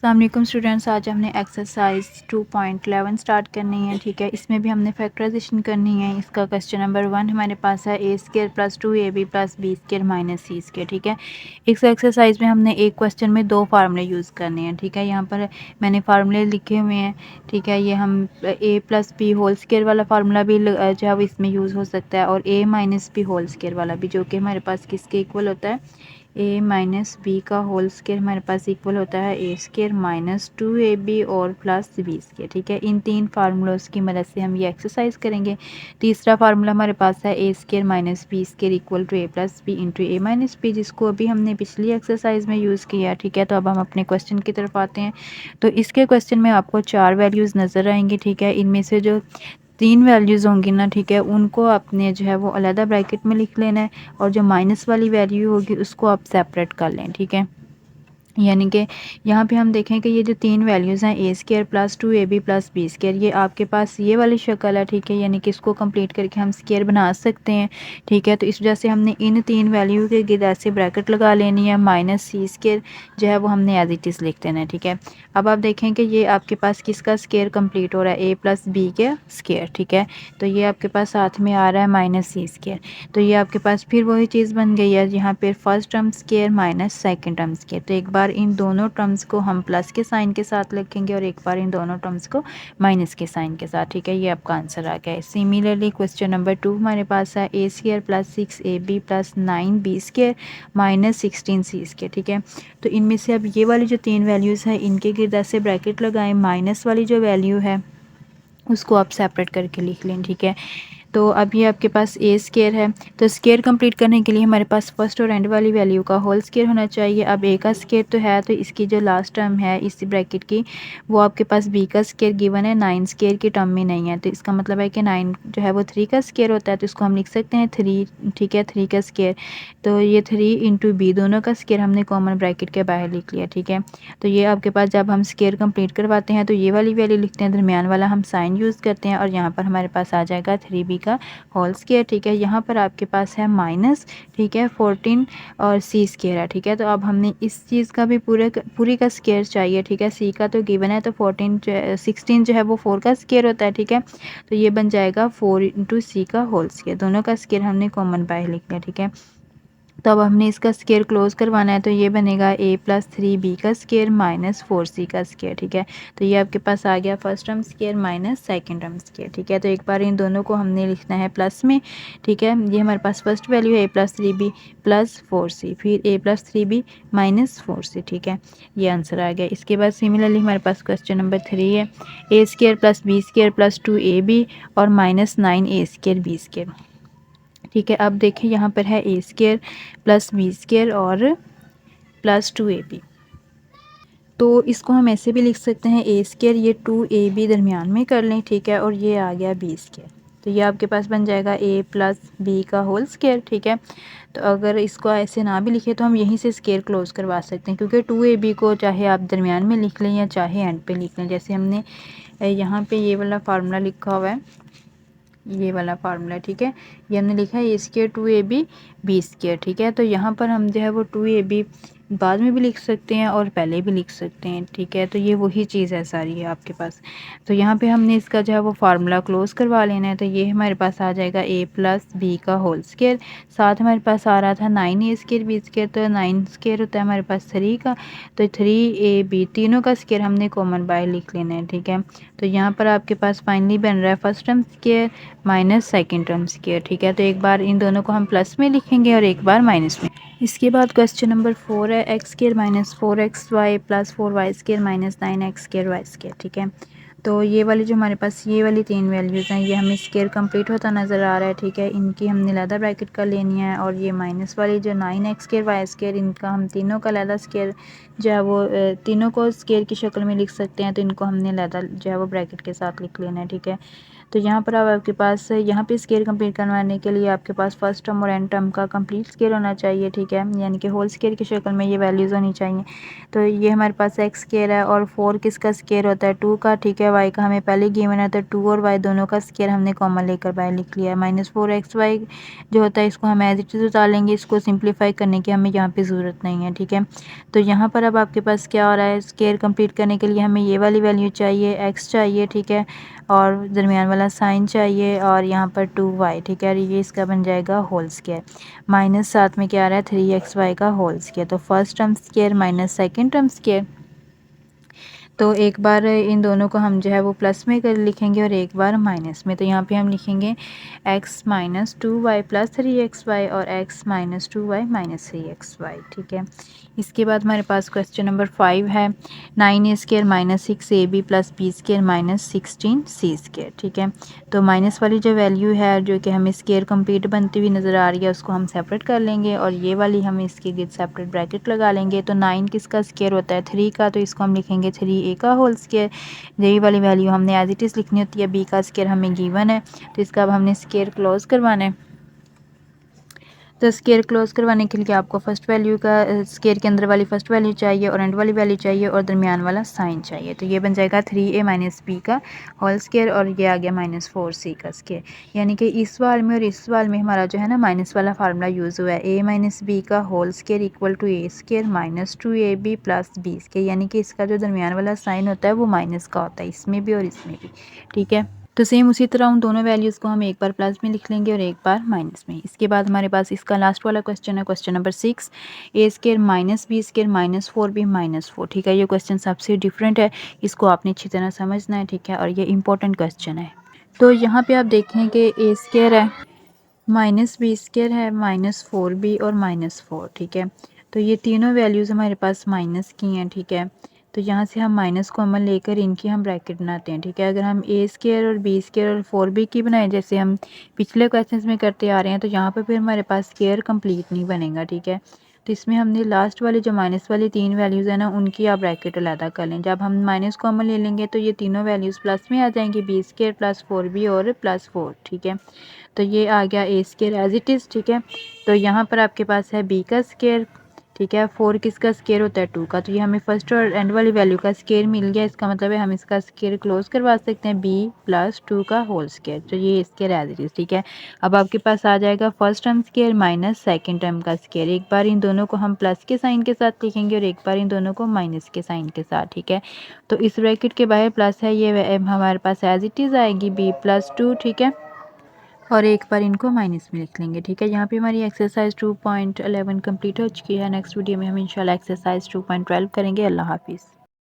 अस्सलाम वालेकुम स्टूडेंट्स, आज हमने एक्सरसाइज 2.11 स्टार्ट करनी है। ठीक है, इसमें भी हमने फैक्टराइजेशन करनी है। इसका क्वेश्चन नंबर 1 हमारे पास है a square plus 2ab plus b square minus c square. ठीक है, इस एक्सरसाइज में हमने एक क्वेश्चन में दो फार्मूले यूज़ करने हैं। ठीक है, यहाँ पर मैंने फार्मूले लिखे हुए हैं। ठीक है, ये हम ए प्लस बी होल स्केयर वाला फार्मूला भी जो है वो इसमें यूज़ हो सकता है, और ए माइनस बी होल स्केयर वाला भी, जो कि हमारे पास किसके इक्वल होता है, ए माइनस बी का होल स्केयर हमारे पास इक्वल होता है ए स्केयर माइनस 2ab और प्लस बी स्केयर। ठीक है, इन तीन फार्मूलोज की मदद से हम ये एक्सरसाइज करेंगे। तीसरा फार्मूला हमारे पास है a square minus b square equal to a plus b into a minus b, जिसको अभी हमने पिछली एक्सरसाइज में यूज़ किया। ठीक है, तो अब हम अपने क्वेश्चन की तरफ आते हैं। तो इसके क्वेश्चन में आपको चार वैल्यूज़ नज़र आएंगी। ठीक है, इनमें से जो तीन वैल्यूज़ होंगी ना, ठीक है, उनको आपने जो है वो अलग ब्रैकेट में लिख लेना है, और जो माइनस वाली वैल्यू होगी उसको आप सेपरेट कर लें। ठीक है, यानी कि यहाँ पे हम देखें कि ये जो तीन वैल्यूज़ हैं a square plus 2ab plus b square, ये आपके पास ये वाली शक्ल है। ठीक है, यानी कि इसको कंप्लीट करके हम स्केयर बना सकते हैं। ठीक है, तो इस वजह से हमने इन तीन वैल्यू के गिर्द ऐसे ब्रैकेट लगा लेनी है। माइनस सी स्केयर जो है वो हमने एज इट इज़ लिख देना है। ठीक है, अब आप देखें कि ये आपके पास किसका स्केयर कंप्लीट हो रहा है, ए प्लस बी के स्केयर। ठीक है, तो ये आपके पास साथ में आ रहा है माइनस सी स्केयर। तो ये आपके पास फिर वही चीज़ बन गई है, यहाँ पर first term square minus second term square. तो एक बार इन दोनों टर्म्स को हम प्लस के साइन के साथ लिखेंगे और एक बार इन दोनों टर्म्स को माइनस के साइन के साथ। ठीक है, ये आपका आंसर आ गया है। सिमिलरली क्वेश्चन नंबर 2 हमारे पास है a square plus 6ab plus 9b square minus 16c square. ठीक है, तो इनमें से अब ये वाली जो तीन वैल्यूज़ हैं इनके गिर्द ऐसे ब्रैकेट लगाएं। माइनस वाली जो वैल्यू है उसको आप सेपरेट करके लिख लें। ठीक है, तो अब ये आपके पास ए स्केयर है, तो स्केयर कंप्लीट करने के लिए हमारे पास फर्स्ट और एंड वाली वैल्यू का होल स्केयर होना चाहिए। अब ए का स्केयर तो है, तो इसकी जो लास्ट टर्म है इस ब्रैकेट की, वो आपके पास बी का स्केयर गिवन है, 9 स्केयर की टर्म में नहीं है। तो इसका मतलब है कि 9 जो है वो 3 का स्केयर होता है, तो इसको हम लिख सकते हैं 3। ठीक है, 3 का स्केयर, तो ये 3 इंटू बी दोनों का स्केयर हमने कॉमन ब्रैकेट के बाहर लिख लिया। ठीक है, तो ये आपके पास जब हम स्केयर कंप्लीट करवाते हैं तो ये वाली वैल्यू लिखते हैं, दरमियान वाला हम साइन यूज़ करते हैं, और यहाँ पर हमारे पास आ जाएगा 3b का होल स्केयर। ठीक है, यहाँ पर आपके पास है माइनस, ठीक है, 14 और सी स्केयर है। ठीक है, तो अब हमने इस चीज़ का भी पूरी का स्केयर चाहिए। ठीक है, सी का तो गिवन है, तो 16 जो है वो 4 का स्केयर होता है। ठीक है, तो ये बन जाएगा 4 इंटू सी का होल स्केयर, दोनों का स्केयर हमने कॉमन बाहर लिख लिया। ठीक है, तो अब हमने इसका स्केयर क्लोज करवाना है, तो ये बनेगा ए प्लस 3b का स्केयर माइनस 4c का स्केयर। ठीक है, तो ये आपके पास आ गया first term square minus second term square. ठीक है, तो एक बार इन दोनों को हमने लिखना है प्लस में। ठीक है, ये हमारे पास फर्स्ट वैल्यू है ए प्लस 3b प्लस 4c, फिर ए प्लस 3b माइनस 4c। ठीक है, ये आंसर आ गया। इसके बाद सिमिलरली हमारे पास क्वेश्चन नंबर 3 है a square plus b square plus 2ab और minus 9a square B square. ठीक है, अब देखिए यहाँ पर है a square plus b square और प्लस 2ab, तो इसको हम ऐसे भी लिख सकते हैं ए स्केयर, ये 2ab दरमियान में कर लें। ठीक है, और ये आ गया बी स्केयर, तो ये आपके पास बन जाएगा ए प्लस बी का होल स्केयर। ठीक है, तो अगर इसको ऐसे ना भी लिखे तो हम यहीं से स्केयर क्लोज करवा सकते हैं, क्योंकि 2ab को चाहे आप दरमियान में लिख लें या चाहे एंड पे लिख लें। जैसे हमने यहाँ पे ये वाला फार्मूला लिखा हुआ है, ये वाला फार्मूला। ठीक है, ये हमने लिखा है a square 2ab B square. ठीक है, तो यहाँ पर हम जो है वो 2ab बाद में भी लिख सकते हैं और पहले भी लिख सकते हैं। ठीक है, तो ये वही चीज़ है सारी है आपके पास। तो यहाँ पे हमने इसका जो है वो फार्मूला क्लोज करवा लेना है, तो ये हमारे पास आ जाएगा ए प्लस बी का होल स्केयर, साथ हमारे पास आ रहा था 9a स्केयर बी स्केयर, तो 9 स्केयर होता है हमारे पास 3 का, तो 3ab तीनों का स्केयर हमने कॉमन बाय लिख लेना है। ठीक है, तो यहाँ पर आपके पास फाइनली बन रहा है first term square minus second term square. ठीक है, तो एक बार इन दोनों को हम प्लस में लिखेंगे और एक बार माइनस में। इसके बाद क्वेश्चन नंबर 4 है x square minus 4xy plus 4y square minus 9x square y square. ठीक है, तो ये वाली जो हमारे पास ये वाली तीन वैल्यूज़ हैं, ये हमें स्केयर कंप्लीट होता नज़र आ रहा है। ठीक है, इनकी हमने लैदा ब्रैकेट कर लेनी है, और ये माइनस वाली जो 9x स्केयर वाई स्केयर, इनका हम तीनों का लैदा स्केयर जो है वो तीनों को स्केयर की शक्ल में लिख सकते हैं, तो इनको हमने लैदा जो है वो ब्रैकेट के साथ लिख लेना है। ठीक है, तो यहाँ पर अब आपके पास यहाँ पे स्केयर कंप्लीट करवाने के लिए आपके पास फर्स्ट टर्म और एंड टर्म का कंप्लीट स्केयर होना चाहिए, ठीक है, यानी कि होल स्केयर की शक्ल में ये वैल्यूज़ होनी चाहिए। तो ये हमारे पास एक्स स्केयर है और 4 किसका स्केयर होता है 2 का, ठीक है, वाई का हमें पहले गिवन है तो 2 और वाई दोनों का स्केयर हमने कॉमन लेकर बाहर लिख लिया है। -4xy जो होता है इसको हम एज इट इज़ उतारेंगे, इसको सिंप्लीफाई करने की हमें यहाँ पे ज़रूरत नहीं है, ठीक है। तो यहाँ पर अब आपके पास क्या हो रहा है, स्केयर कंप्लीट करने के लिए हमें ये वाली वैल्यू चाहिए, एक्स चाहिए, ठीक है, और दरमियान वाला साइन चाहिए और यहाँ पर 2y, ठीक है, और ये इसका बन जाएगा होल स्केयर। माइनस साथ में क्या आ रहा है 3xy का होल स्केयर। तो first term square minus second term square. तो एक बार इन दोनों को हम जो है वो प्लस में कर लिखेंगे और एक बार माइनस में। तो यहाँ पे हम लिखेंगे x minus 2y plus 3xy और x minus 2y minus 3xy, ठीक है। इसके बाद हमारे पास क्वेश्चन नंबर 5 है 9a square minus 6ab plus b square minus 16c square, ठीक है। तो माइनस वाली जो वैल्यू है जो कि हमें स्केयर कंप्लीट बनती हुई नज़र आ रही है उसको हम सेपरेट कर लेंगे और ये वाली हम इसके गिर्द सेपरेट ब्रैकेट लगा लेंगे। तो 9 किसका स्केयर होता है 3 का, तो इसको हम लिखेंगे 3a का होल स्केयर। यही वाली वैल्यू हमने एज इट इज़ लिखनी होती है, b का स्केयर हमें गिवन है तो इसका अब हमने स्केयर क्लोज करवाना है। तो स्केयर क्लोज करवाने के लिए आपको फर्स्ट वैल्यू का स्केयर के अंदर वाली फर्स्ट वैल्यू चाहिए और एंड वाली वैल्यू चाहिए और दरमियान वाला साइन चाहिए। तो ये बन जाएगा 3a माइनस बी का होल स्केयर और ये आ गया -4c का स्केयर। यानी कि इस वाल में और इस वाल में हमारा जो है ना माइनस वाला फार्मूला यूज़ हुआ है, a माइनस बी का whole square equal to a square minus 2ab plus b square, यानी कि इसका जो दरमियान वाला साइन होता है वो माइनस का होता है इसमें भी और इसमें भी, ठीक है। तो सेम उसी तरह उन दोनों वैल्यूज़ को हम एक बार प्लस में लिख लेंगे और एक बार माइनस में। इसके बाद हमारे पास इसका लास्ट वाला क्वेश्चन है question number 6 a square minus b square minus 4b minus 4, ठीक है। ये क्वेश्चन सबसे डिफरेंट है, इसको आपने अच्छी तरह समझना है, ठीक है, और ये इंपॉर्टेंट क्वेश्चन है। तो यहाँ पे आप देखें कि a स्केयर है माइनस बी स्केयर है -4b और -4, ठीक है। तो ये तीनों वैल्यूज़ हमारे पास माइनस की हैं, ठीक है। तो यहाँ से हम माइनस कॉमन लेकर इनकी हम ब्रैकेट बनाते हैं, ठीक है। अगर हम a स्केयर और b स्केयर और 4b की बनाएं जैसे हम पिछले क्वेश्चंस में करते आ रहे हैं तो यहाँ पे फिर हमारे पास स्केयर कंप्लीट नहीं बनेगा, ठीक है। तो इसमें हमने लास्ट वाली जो माइनस वाली तीन वैल्यूज़ है ना उनकी आप ब्रैकेट अलग कर लें। जब हम माइनस कॉमन ले लेंगे तो ये तीनों वैल्यूज़ प्लस में आ जाएंगी, b स्केयर प्लस 4b और प्लस 4, ठीक है। तो ये आ गया a square as it is, ठीक है। तो यहाँ पर आपके पास है b का स्केयर, ठीक है, 4 किसका स्केयर होता है 2 का। तो ये हमें फर्स्ट और एंड वाली वैल्यू का स्केयर मिल गया, इसका मतलब है हम इसका स्केयर क्लोज करवा सकते हैं b प्लस 2 का होल स्केयर। तो ये स्केयर एज इट इज़, ठीक है। अब आपके पास आ जाएगा first term square minus second term का स्केयर। एक बार इन दोनों को हम प्लस के साइन के साथ लिखेंगे और एक बार इन दोनों को माइनस के साइन के साथ, ठीक है। तो इस ब्रैकेट के बाहर प्लस है, ये हमारे पास एज इट इज़ आएगी b प्लस 2, ठीक है, और एक बार इनको माइनस में लिख लेंगे, ठीक है। यहाँ पे हमारी एक्सरसाइज 2.11 कंप्लीट हो चुकी है। नेक्स्ट वीडियो में हम इंशाल्लाह एक्सरसाइज 2.12 करेंगे। अल्लाह हाफिज़।